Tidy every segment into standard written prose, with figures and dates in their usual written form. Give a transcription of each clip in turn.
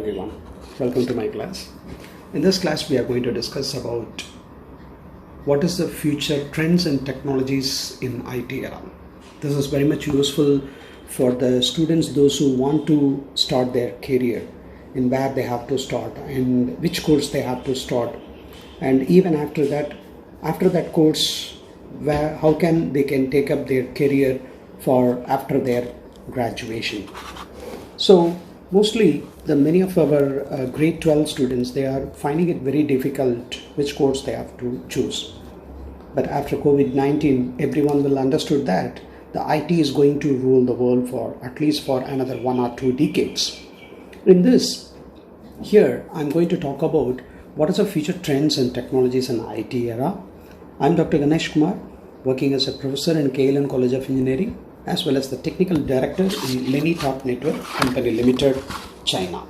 everyone. Welcome to my class. In this class, we are going to discuss about what is the future trends and technologies in IT era. This is very much useful for the students, those who want to start their career, in where they have to start and which course they have to start, and even after that course, how can they take up their career for after their graduation. So mostly many of our grade 12 students, they are finding it very difficult which course they have to choose. But after COVID-19, everyone will understood that the IT is going to rule the world for at least for another 1 or 2 decades. In this, here I'm going to talk about what is the future trends and technologies in IT era. I'm Dr. Ganesh Kumar, working as a professor in KLN College of Engineering, as well as the technical director in Lenny Top Network Company Limited, China.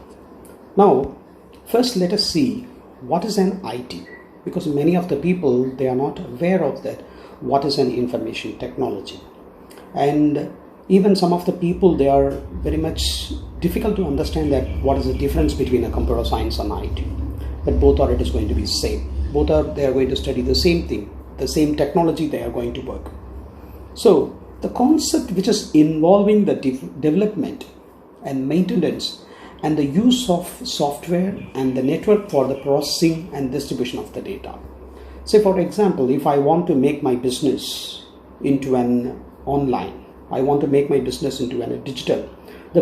Now, first let us see what is an IT, because many of the people, they are not aware of that, what is an information technology. And even some of the people, they are very much difficult to understand that what is the difference between a computer science and IT. But both are, it is going to be same. They are going to study the same thing, the same technology they are going to work. So the concept which is involving the development and maintenance and the use of software and the network for the processing and distribution of the data. Say for example, if I want to make my business into an online, I want to make my business into a digital,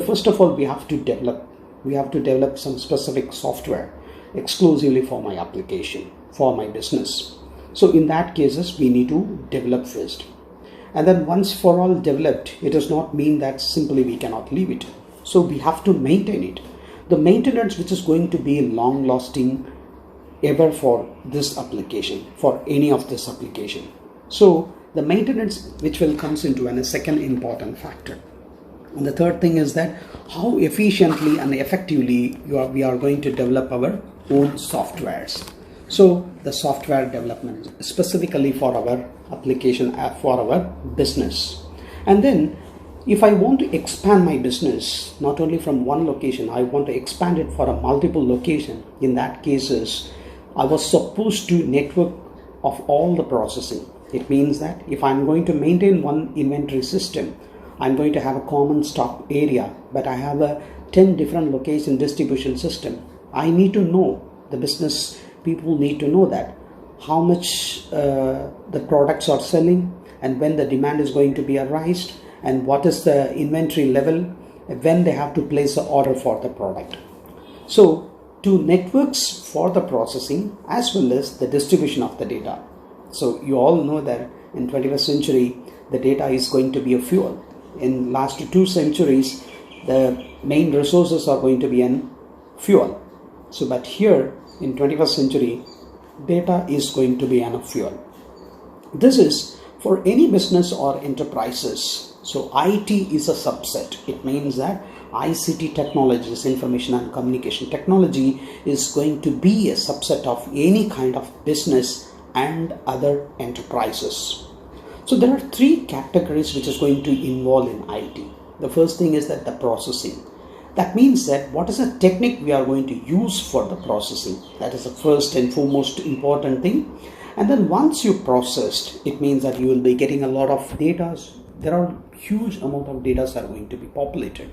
first of all we have to develop some specific software exclusively for my application, for my business. So in that cases, we need to develop first. And then once for all developed, it does not mean that simply we cannot leave it. So we have to maintain it. The maintenance which is going to be long lasting ever for this application, for any of this application. So the maintenance which will comes into a second important factor. And the third thing is that how efficiently and effectively we are going to develop our own softwares. So the software development specifically for our application, for our business. And then if I want to expand my business not only from one location, I want to expand it for a multiple location. In that cases, I was supposed to network of all the processing. It means that if I'm going to maintain one inventory system, I'm going to have a common stock area, but I have a 10 different location distribution system. I need to know, the business people need to know that how much the products are selling and when the demand is going to be arised and what is the inventory level when they have to place an order for the product. So to networks for the processing as well as the distribution of the data. So you all know that in 21st century, the data is going to be a fuel. In last 2 centuries, the main resources are going to be an fuel. So but here in 21st century, data is going to be an fuel. This is for any business or enterprises. So IT is a subset. It means that ICT technologies, information and communication technology, is going to be a subset of any kind of business and other enterprises. So there are 3 categories which is going to involve in IT. The first thing is that the processing. That means that what is the technique we are going to use for the processing. That is the first and foremost important thing. And then once you processed, it means that you will be getting a lot of data. There are huge amount of data are going to be populated.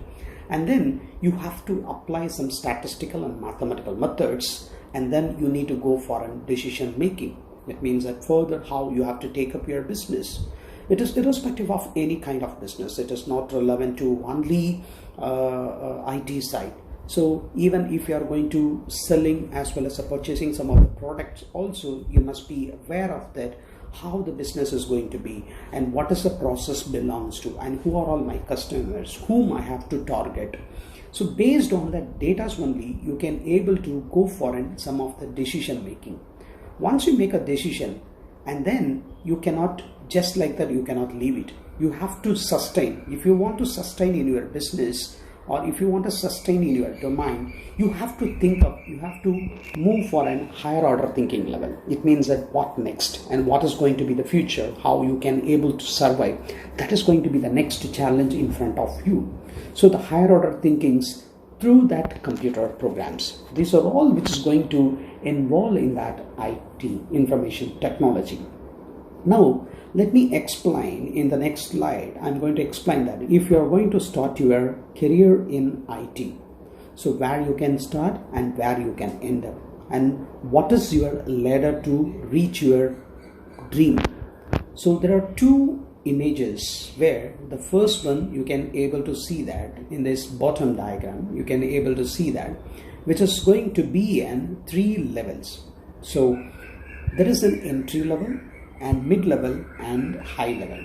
And then you have to apply some statistical and mathematical methods. And then you need to go for a decision making. It means that further how you have to take up your business. It is irrespective of any kind of business. It is not relevant to only IT side. So even if you are going to selling as well as purchasing some of the products also, you must be aware of that, how the business is going to be and what is the process belongs to and who are all my customers, whom I have to target. So based on that data only, you can able to go for some of the decision making. Once you make a decision, and then you cannot just like that, you cannot leave it. You have to sustain. If you want to sustain in your business or if you want to sustain in your domain, you have to move for a higher order thinking level. It means that what next and what is going to be the future, how you can able to survive. That is going to be the next challenge in front of you. So the higher order thinkings through that computer programs. These are all which is going to involve in that IT, information technology. Now, let me explain in the next slide. I'm going to explain that if you are going to start your career in IT, so where you can start and where you can end up, and what is your ladder to reach your dream. So there are two images where the first one you can able to see that in this bottom diagram, you can able to see that which is going to be in 3 levels. So there is an entry level and mid level and high level.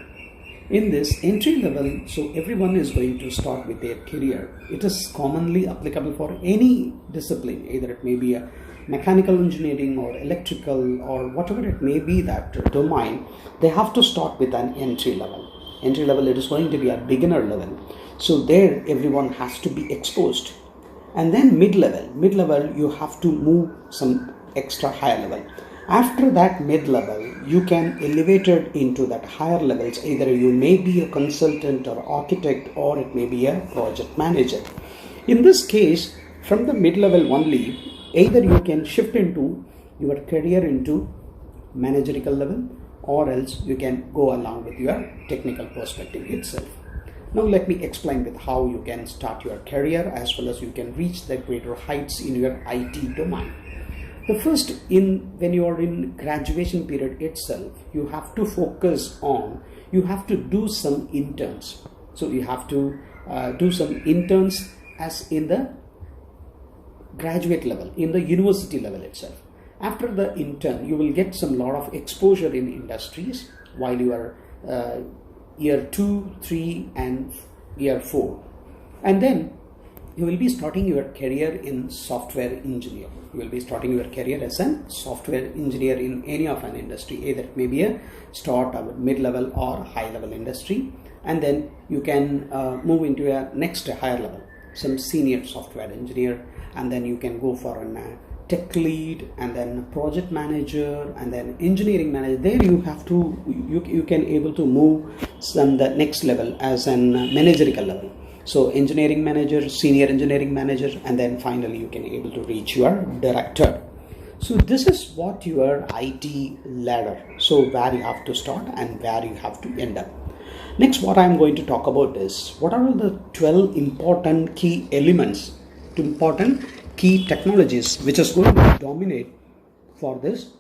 In this entry level, so everyone is going to start with their career. It is commonly applicable for any discipline, either it may be a mechanical engineering or electrical or whatever it may be, that domain, they have to start with an entry level. Entry level, it is going to be a beginner level. So there everyone has to be exposed. And then mid level, you have to move some extra higher level. After that mid level, you can elevate it into that higher levels. Either you may be a consultant or architect, or it may be a project manager. In this case, from the mid level only, either you can shift into your career into managerial level, or else you can go along with your technical perspective itself. Now let me explain with how you can start your career as well as you can reach the greater heights in your IT domain. The first, when you are in graduation period itself, you have to focus on, you have to do some interns. So you have to do some interns as in the graduate level, in the university level itself. After the intern, you will get some lot of exposure in industries while you are year 2, 3 and year 4. And then you will be starting your career in software engineer. You will be starting your career as a software engineer in any of an industry, either it may be a start or mid-level or high-level industry. And then you can move into a next higher level, some senior software engineer, and then you can go for a tech lead, and then project manager, and then engineering manager. There you have to, you can able to move some the next level as an managerial level. So engineering manager, senior engineering manager, and then finally you can able to reach your director. So this is what your IT ladder. So where you have to start and where you have to end up. Next, what I'm going to talk about is what are the 12 important key elements, important key technologies which is going to dominate for this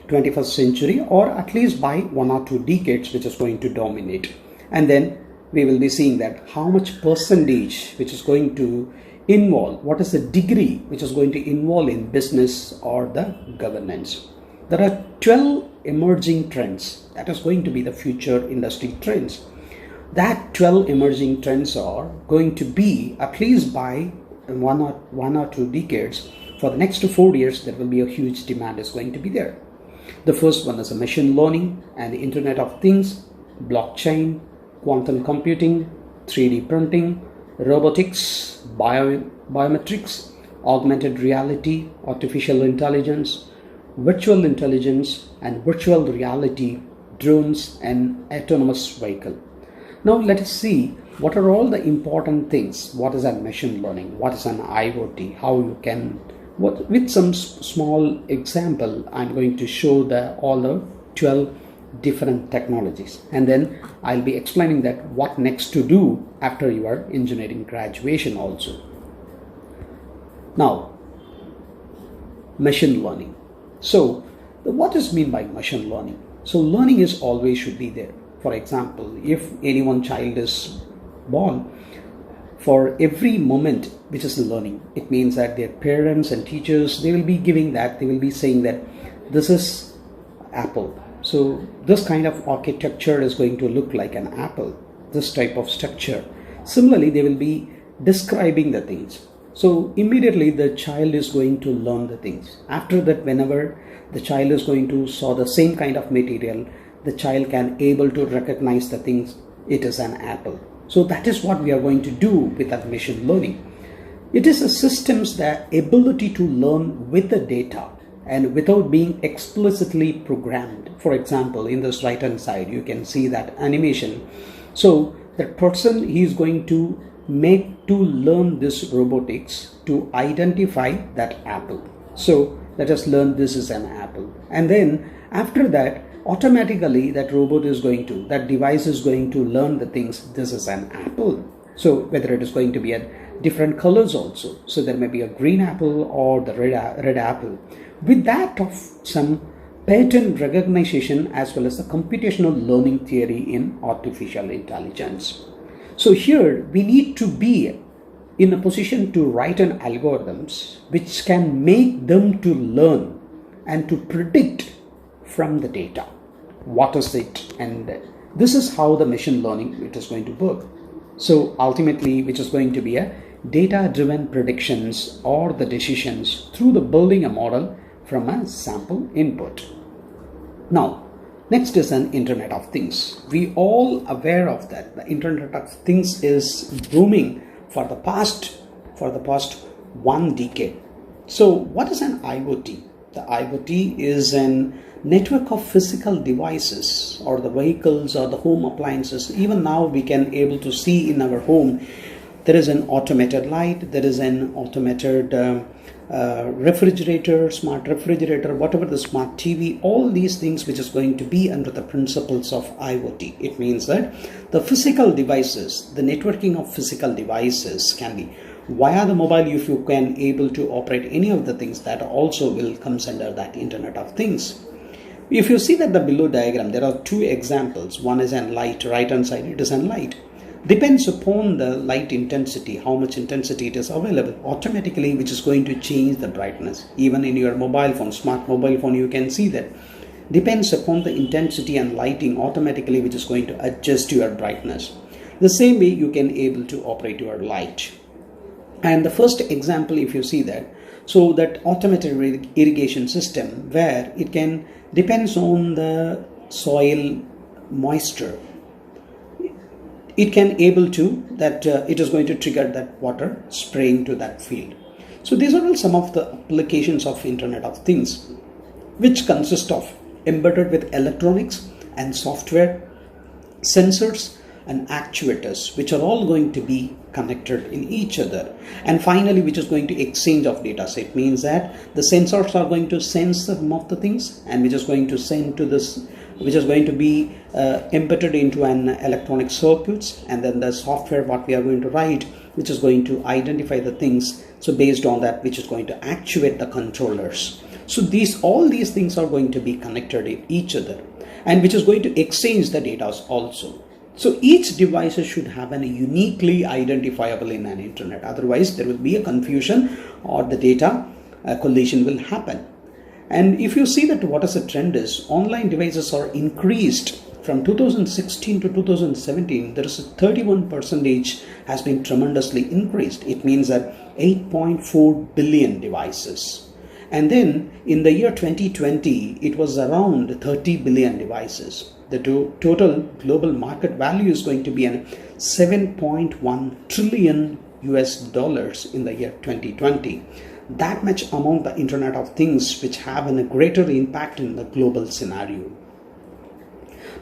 21st century, or at least by 1 or 2 decades, which is going to dominate. And then we will be seeing that how much percentage which is going to involve, what is the degree which is going to involve in business or the governance. There are 12 emerging trends that is going to be the future industry trends. That 12 emerging trends are going to be at least by 1 or 2 decades. For the next 4 years, there will be a huge demand is going to be there. The first one is a machine learning and the Internet of Things, blockchain, quantum computing, 3D printing, robotics, biometrics, augmented reality, artificial intelligence, virtual intelligence, and virtual reality, drones, and autonomous vehicle. Now let us see what are all the important things. What is a machine learning? What is an IoT? How you can, with some small example, I'm going to show all the 12 different technologies, and then I'll be explaining that what next to do after your engineering graduation also. Now, machine learning. So what is mean by machine learning? So learning is always should be there. For example, if any one child is born, for every moment which is learning, it means that their parents and teachers, they will be giving that, they will be saying that this is apple. So this kind of architecture is going to look like an apple, this type of structure. Similarly, they will be describing the things. So immediately the child is going to learn the things. After that, whenever the child is going to saw the same kind of material, the child can able to recognize the things, it is an apple. So that is what we are going to do with that machine learning. It is a system's the ability to learn with the data and without being explicitly programmed. For example, in this right hand side, you can see that animation. So that person, he is going to made to learn this robotics to identify that apple. So let us learn this is an apple, and then after that automatically that that device is going to learn the things, this is an apple. So whether it is going to be a different colors also, so there may be a green apple or the red apple, with that of some pattern recognition as well as the computational learning theory in artificial intelligence. So here we need to be in a position to write an algorithms which can make them to learn and to predict from the data what is it, and this is how the machine learning it is going to work. So ultimately, which is going to be a data driven predictions or the decisions through the building a model from a sample input. Now next is an Internet of Things. We all aware of that. The Internet of Things is booming for the past 1 decade. So what is an IoT? The IoT is an network of physical devices or the vehicles or the home appliances. Even now we can able to see in our home there is an automated light, there is an automated refrigerator, smart refrigerator, whatever, the smart TV, all these things which is going to be under the principles of IoT. It means that the physical devices, the networking of physical devices can be via the mobile. If you can able to operate any of the things, that also will comes under that Internet of Things. If you see that the below diagram, there are two examples. One is an light, right hand side it is an light. Depends upon the light intensity, how much intensity it is available automatically, which is going to change the brightness. Even in your mobile phone, smart mobile phone, you can see that depends upon the intensity and lighting automatically, which is going to adjust your brightness. The same way you can able to operate your light. And the first example, if you see that, so that automated irrigation system where it can depends on the soil moisture, it can able to that it is going to trigger that water spraying to that field. So these are all some of the applications of Internet of Things, which consist of embedded with electronics and software, sensors and actuators, which are all going to be connected in each other, and finally which is going to exchange of data. So it means that the sensors are going to sense some of the things, and which is going to send to this, which is going to be embedded into an electronic circuits, and then the software what we are going to write, which is going to identify the things. So based on that, which is going to actuate the controllers. So all these things are going to be connected in each other, and which is going to exchange the data also. So each device should have a uniquely identifiable in an internet. Otherwise, there will be a confusion or the data collision will happen. And if you see that what is the trend is, online devices are increased from 2016 to 2017. There is a 31% has been tremendously increased. It means that 8.4 billion devices. And then in the year 2020, it was around 30 billion devices. The total global market value is going to be an 7.1 trillion US dollars in the year 2020. That much among the Internet of Things which have a greater impact in the global scenario.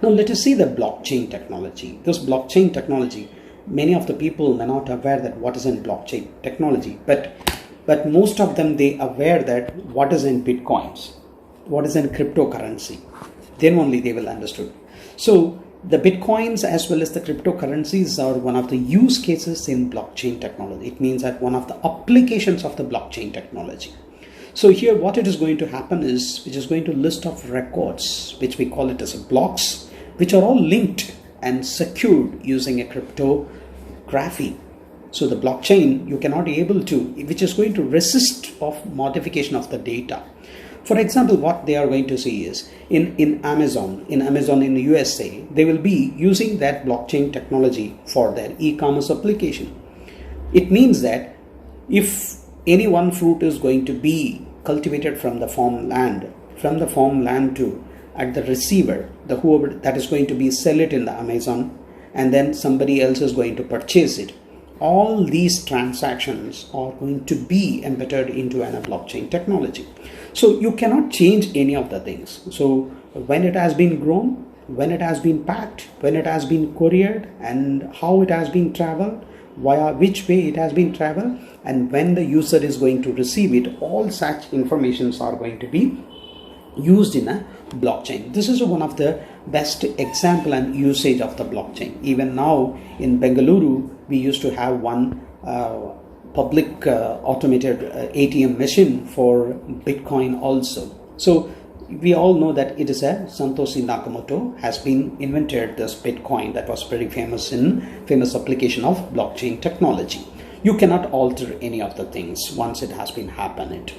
Now let us see the blockchain technology. This blockchain technology, many of the people may not aware that what is in blockchain technology, but most of them they aware that what is in bitcoins, what is in cryptocurrency. Then only they will understood. So the bitcoins as well as the cryptocurrencies are one of the use cases in blockchain technology. It means that one of the applications of the blockchain technology. So here what it is going to happen is, which is going to list of records, which we call it as blocks, which are all linked and secured using a cryptography. So the blockchain you cannot be able to, which is going to resist of modification of the data. For example, what they are going to see is in Amazon in the USA, they will be using that blockchain technology for their e-commerce application. It means that if any one fruit is going to be cultivated from the farmland to at the receiver, the whoever that is going to be sell it in the Amazon, and then somebody else is going to purchase it. All these transactions are going to be embedded into a blockchain technology. So you cannot change any of the things. So when it has been grown, when it has been packed, when it has been couriered, and how it has been traveled, via which way it has been traveled, and when the user is going to receive it. All such informations are going to be used in a blockchain. This is one of the best example and usage of the blockchain. Even now in Bengaluru, we used to have one public automated ATM machine for Bitcoin also. So we all know that it is a Satoshi Nakamoto has been invented this Bitcoin that was very famous application of blockchain technology. You cannot alter any of the things once it has been happened.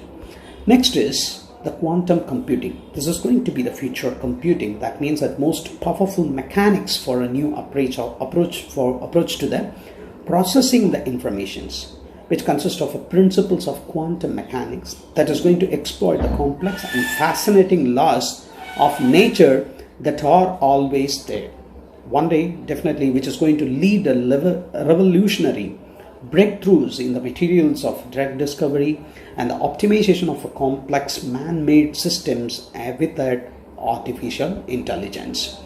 Next is the quantum computing. This is going to be the future computing. That means that most powerful mechanics for a new approach to the processing the informations, which consists of principles of quantum mechanics that is going to exploit the complex and fascinating laws of nature that are always there. One day, definitely, which is going to lead a revolutionary breakthroughs in the materials of drug discovery and the optimization of a complex man-made systems with that artificial intelligence.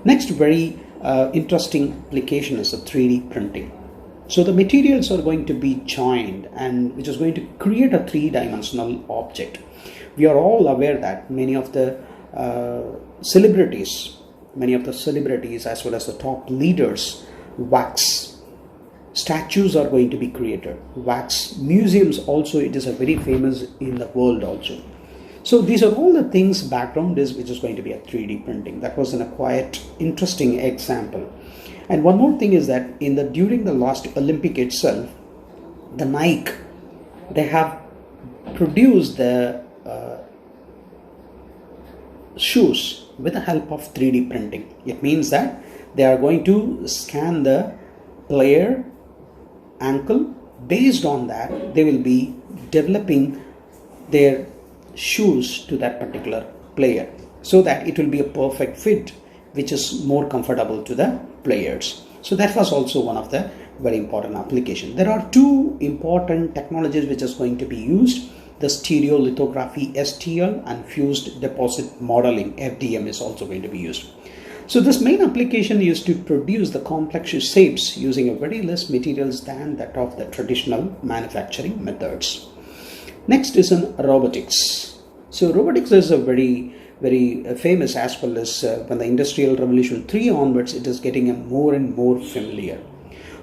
Next very interesting application is the 3D printing. So the materials are going to be joined, and which is going to create a three-dimensional object. We are all aware that many of the celebrities as well as the top leaders, wax statues are going to be created. Wax museums also, it is a very famous in the world also. So these are all the things background is which is going to be a 3D printing. That was a quite interesting example. And one more thing is that during the last Olympic itself, the Nike, they have produced the shoes with the help of 3D printing. It means that they are going to scan the player ankle. Based on that, they will be developing their shoes to that particular player so that it will be a perfect fit, which is more comfortable to the players. So that was also one of the very important application. There are two important technologies which is going to be used. The stereolithography STL and fused deposit modeling FDM is also going to be used. So this main application is to produce the complex shapes using a very less materials than that of the traditional manufacturing methods. Next is in robotics. So robotics is a very famous, as well as when the Industrial Revolution 3 onwards, it is getting more and more familiar,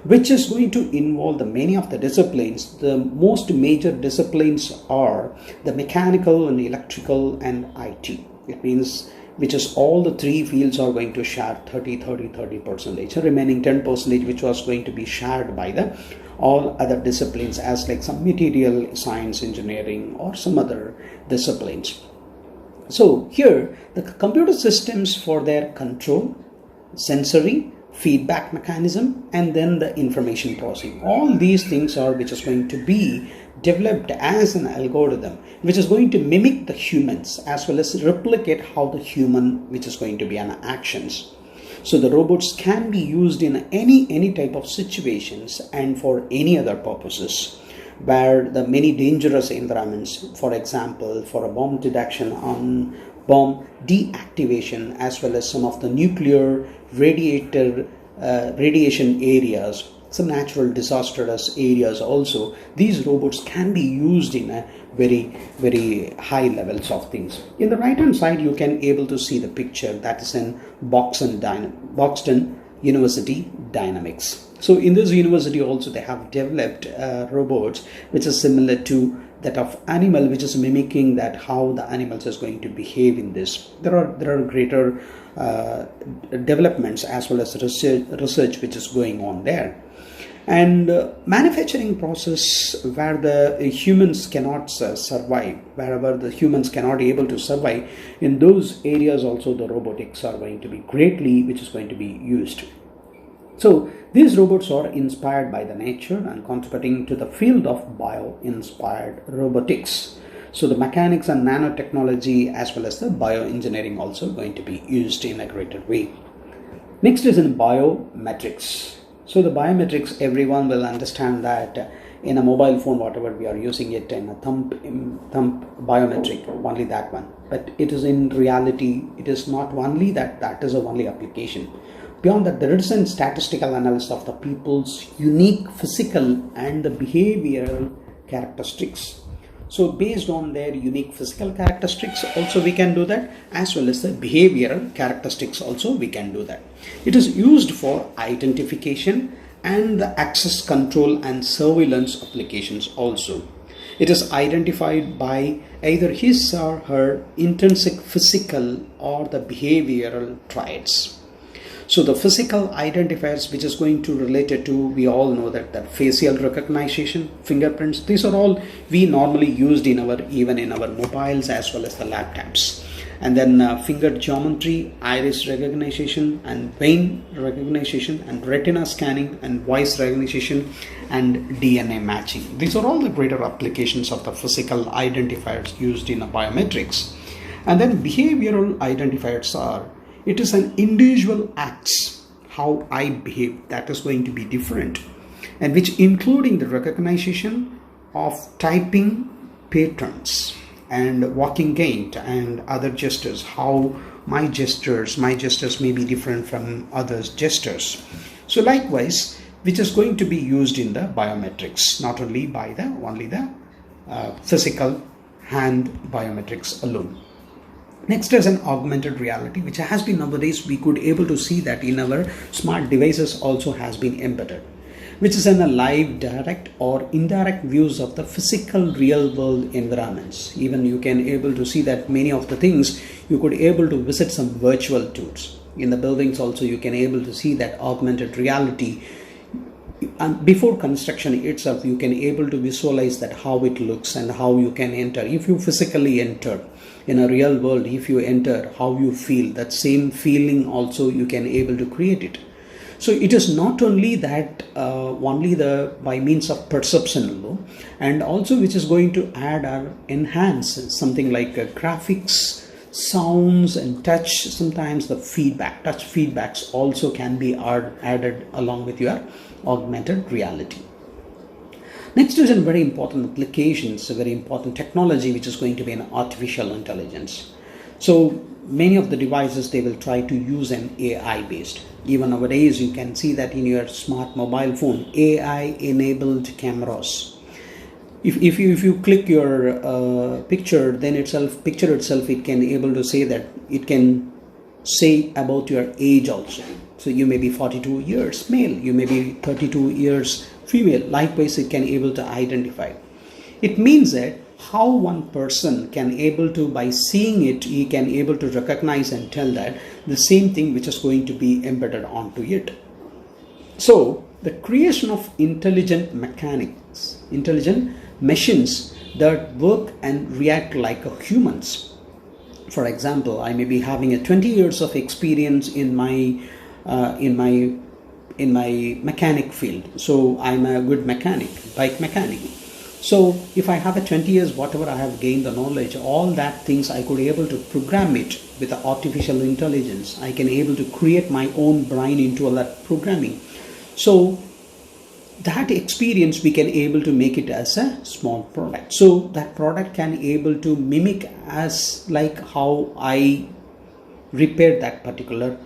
which is going to involve the many of the disciplines. The most major disciplines are the mechanical and electrical and IT. It means which is all the three fields are going to share 30%. The remaining 10% which was going to be shared by the all other disciplines, as like some material science, engineering, or some other disciplines. So here the computer systems for their control, sensory, feedback mechanism, and then the information processing. All these things are which is going to be developed as an algorithm which is going to mimic the humans as well as replicate how the human which is going to be an actions. So the robots can be used in any type of situations and for any other purposes, where the many dangerous environments, for example, for a bomb detection on bomb deactivation, as well as some of the nuclear radiation areas, some natural disastrous areas also, these robots can be used in a very high levels of things. In the right hand side, you can able to see the picture that is in Boston University Dynamics. So in this university also they have developed robots which is similar to that of animal, which is mimicking that how the animals is going to behave in this. There are greater developments as well as research which is going on there. And manufacturing process where the humans cannot survive, wherever the humans cannot able to survive, in those areas also the robotics are going to be greatly which is going to be used. So these robots are inspired by the nature and contributing to the field of bio-inspired robotics. So the mechanics and nanotechnology as well as the bioengineering also going to be used in a greater way. Next is in biometrics. So the biometrics, everyone will understand that in a mobile phone, whatever we are using it in a thumb biometric, only that one. But it is in reality, it is not only that is a only application. Beyond that, there is a statistical analysis of the people's unique physical and the behavioral characteristics. So based on their unique physical characteristics also we can do that, as well as the behavioral characteristics also we can do that. It is used for identification and the access control and surveillance applications also. It is identified by either his or her intrinsic physical or the behavioral traits. So the physical identifiers which is going to relate it to, we all know that facial recognition, fingerprints, these are all we normally used in even in our mobiles as well as the laptops. And then finger geometry, iris recognition and vein recognition and retina scanning and voice recognition and DNA matching. These are all the greater applications of the physical identifiers used in biometrics. And then behavioral identifiers are, it is an individual acts, how I behave, that is going to be different, and which including the recognition of typing patterns and walking gait and other gestures, how my gestures may be different from others' gestures. So likewise, which is going to be used in the biometrics, not only by the physical hand biometrics alone. Next is an augmented reality, which has been nowadays we could able to see that in our smart devices also has been embedded, which is in a live, direct or indirect views of the physical real world environments. Even you can able to see that many of the things you could able to visit some virtual tours. In the buildings also you can able to see that augmented reality. And before construction itself you can able to visualize that how it looks and how you can enter. If you physically enter in a real world, if you enter, how you feel, that same feeling also you can able to create it. So it is not only that only by means of perception, and also which is going to add or enhance something like graphics, sounds and touch. Sometimes the touch feedbacks also can be added along with your augmented reality. Next is a very important applications, a very important technology which is going to be an artificial intelligence. So many of the devices, they will try to use an AI based. Even nowadays you can see that in your smart mobile phone, AI enabled cameras. If you click your picture, then picture itself it can able to say that it can say about your age also. So you may be 42 years male, you may be 32 years female. Likewise, it can able to identify. It means that how one person can able to, by seeing it, he can able to recognize and tell that the same thing which is going to be embedded onto it. So the creation of intelligent machines that work and react like humans. For example, I may be having a 20 years of experience in my mechanic field. So I'm a good mechanic, bike mechanic. So if I have a 20 years, whatever I have gained the knowledge, all that things I could able to program it with the artificial intelligence. I can able to create my own brain into all that programming. So that experience we can able to make it as a small product. So that product can able to mimic as like how I repaired that particular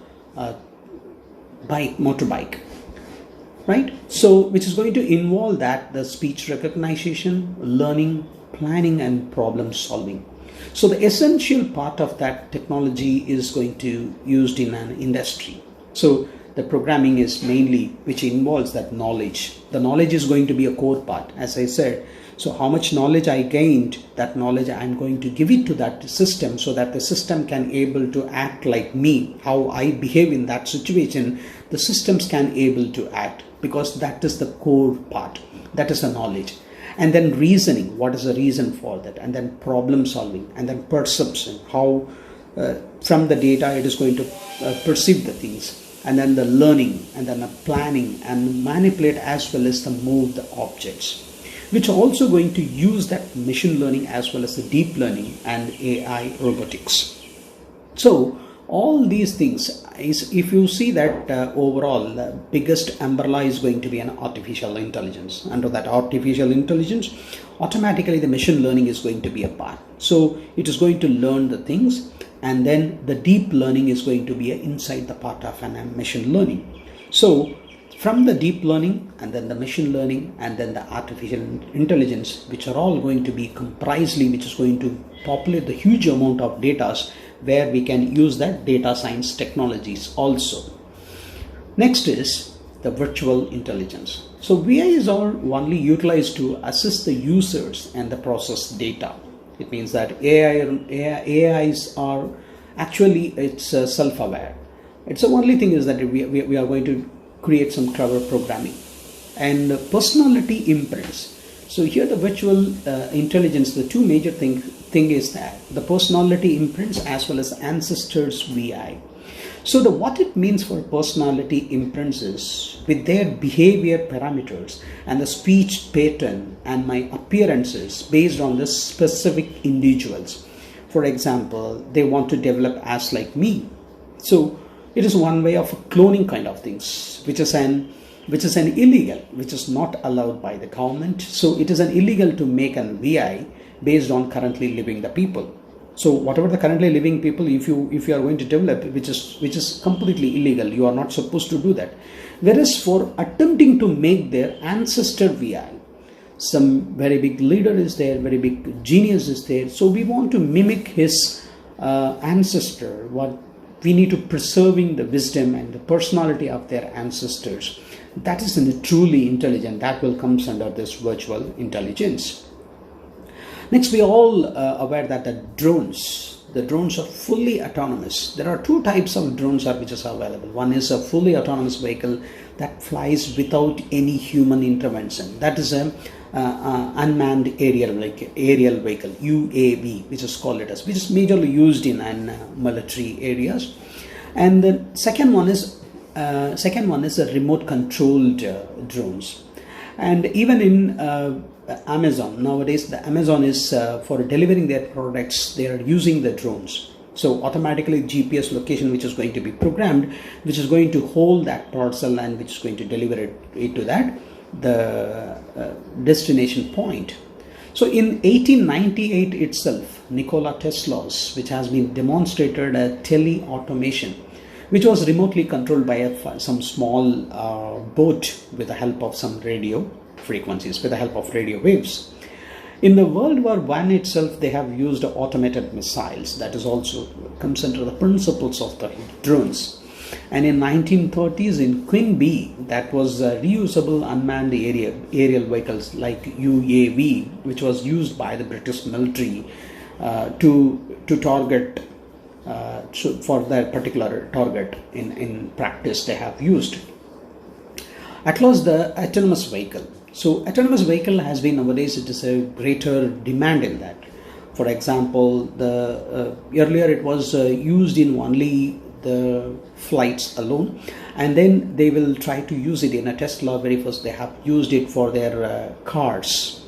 motorbike, right? So which is going to involve that the speech recognition, learning, planning and problem solving. So the essential part of that technology is going to used in an industry. So the programming is mainly which involves that knowledge. The knowledge is going to be a core part, as I said. So how much knowledge I gained, that knowledge I'm going to give it to that system so that the system can able to act like me. How I behave in that situation, the systems can able to act, because that is the core part. That is the knowledge. And then reasoning, what is the reason for that? And then problem solving, and then perception, how from the data it is going to perceive the things. And then the learning, and then the planning and manipulate as well as the move the objects, which are also going to use that machine learning as well as the deep learning and AI robotics. So all these things is, if you see that overall the biggest umbrella is going to be an artificial intelligence. Under that artificial intelligence, automatically the machine learning is going to be a part. So it is going to learn the things, and then the deep learning is going to be inside the part of an machine learning. So from the deep learning and then the machine learning and then the artificial intelligence, which are all going to be comprisely, which is going to populate the huge amount of data where we can use that data science technologies also. Next is the virtual intelligence. So VI is all only utilized to assist the users and the process data. It means that AIs are actually, it's self-aware. It's the only thing is that we are going to create some clever programming. And personality imprints. So here the virtual intelligence, the two major thing is that the personality imprints as well as ancestors VI. So what it means for personality imprints is with their behavior parameters and the speech pattern and my appearances based on the specific individuals. For example, they want to develop as like me. So it is one way of cloning kind of things, which is an illegal, which is not allowed by the government. So it is an illegal to make an VI based on currently living the people. So whatever the currently living people, if you are going to develop, which is completely illegal, you are not supposed to do that. Whereas for attempting to make their ancestor VI, some very big leader is there, very big genius is there. So we want to mimic his ancestor. What we need to preserving the wisdom and the personality of their ancestors. That is truly intelligent. That will comes under this virtual intelligence. Next, we are all aware that the drones are fully autonomous. There are two types of drones which is available. One is a fully autonomous vehicle that flies without any human intervention. That is a unmanned aerial vehicle, UAV, which is called which is majorly used in military areas. And the second one is a remote controlled drones. And even in Amazon nowadays, the Amazon is for delivering their products, they are using the drones. So automatically GPS location, which is going to be programmed, which is going to hold that parcel and which is going to deliver it to the destination point. So in 1898 itself, Nikola Tesla's, which has been demonstrated a tele-automation, which was remotely controlled by some small boat with the help of some radio frequencies, with the help of radio waves. In the World War I itself, they have used automated missiles. That is also comes under the principles of the drones. And in 1930s, in Queen Bee, that was reusable unmanned aerial vehicles like UAV, which was used by the British military to target for that particular target. In practice, they have used. At last, the autonomous vehicle. So autonomous vehicle has been nowadays, it is a greater demand in that. For example, earlier it was used in only the flights alone, and then they will try to use it in a Tesla. Very first they have used it for their cars.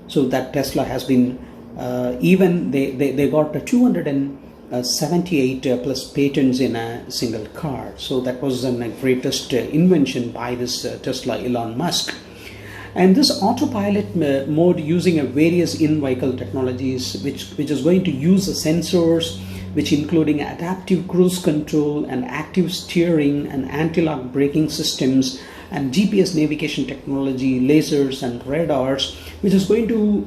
So that Tesla has been even they got 278 plus patents in a single car. So that was the greatest invention by this Tesla Elon Musk. And this autopilot mode using a various in-vehicle technologies, which is going to use the sensors, which including adaptive cruise control and active steering and anti-lock braking systems and GPS navigation technology, lasers and radars, which is going to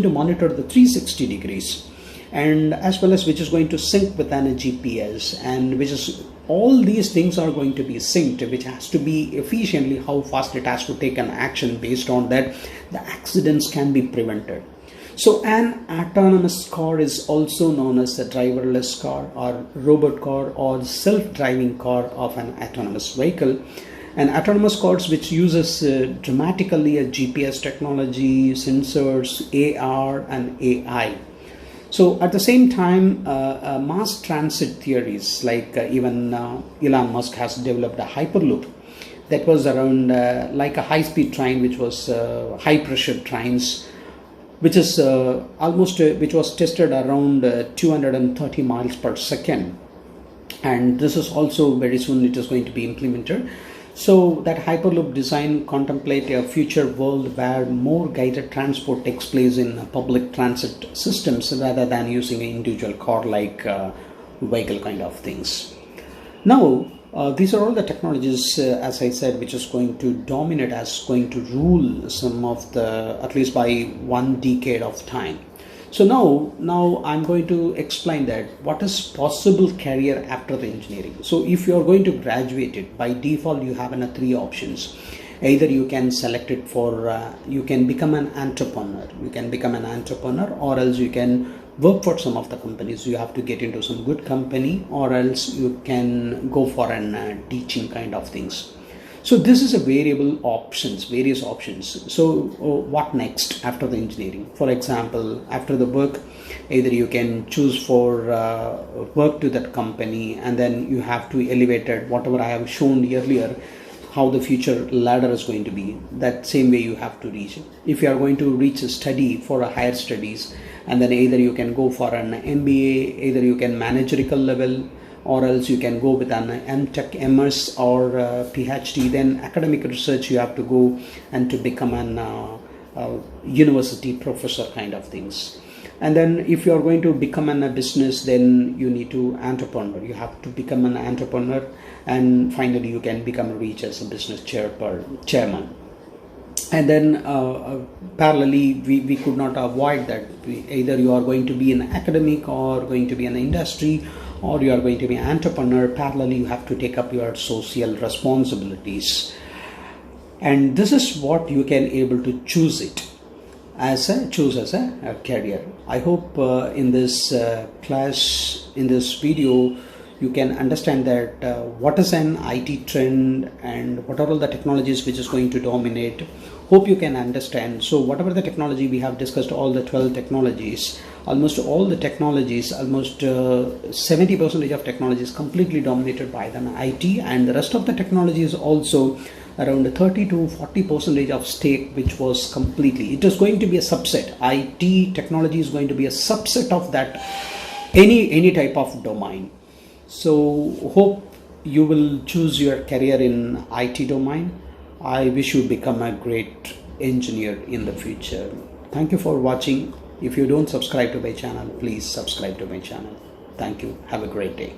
monitor the 360 degrees, and as well as which is going to sync with an GPS, and which is all these things are going to be synced, which has to be efficiently how fast it has to take an action. Based on that, the accidents can be prevented. So an autonomous car is also known as a driverless car or robot car or self-driving car of an autonomous vehicle. And autonomous cars which uses dramatically a GPS technology, sensors, AR and AI. So at the same time, mass transit theories like even Elon Musk has developed a hyperloop that was around like a high-speed train, which was high-pressure trains, which is which was tested around 230 miles per second, and this is also very soon it is going to be implemented. So that Hyperloop design contemplate a future world where more guided transport takes place in public transit systems rather than using an individual car like vehicle kind of things. Now, these are all the technologies, as I said, which is going to dominate, as going to rule some of the, at least by 1 decade of time. So now I'm going to explain that what is possible career after the engineering. So if you are going to graduate it, by default you have 3 options. Either you can select it for, you can become an entrepreneur. You can become an entrepreneur, or else you can work for some of the companies. You have to get into some good company, or else you can go for an teaching kind of things. So this is a various options. So what next after the engineering? For example, after the work, either you can choose for work to that company, and then you have to elevate it, whatever I have shown earlier, how the future ladder is going to be. That same way you have to reach it. If you are going to reach a study for a higher studies, and then either you can go for an MBA, either you can managerial level, or else you can go with an MTech, MS, or PhD. Then academic research you have to go and to become an university professor kind of things. And then if you are going to become a business, then you need to entrepreneur. You have to become an entrepreneur, and finally you can become rich as a business chairman. And then parallelly we could not avoid that. Either you are going to be an academic, or going to be an industry, or you are going to be an entrepreneur. Parallelly you have to take up your social responsibilities, and this is what you can able to choose it as a career. I hope in this class, in this video, you can understand that what is an IT trend and what are all the technologies which is going to dominate. Hope you can understand. So whatever the technology we have discussed, all the 12 technologies, almost all the technologies, almost 70% of technology is completely dominated by the IT, and the rest of the technology is also around 30 to 40% of stake, which was completely, it is going to be a subset. IT technology is going to be a subset of that, any type of domain. So hope you will choose your career in IT domain. I wish you become a great engineer in the future. Thank you for watching. If you don't subscribe to my channel, please subscribe to my channel. Thank you. Have a great day.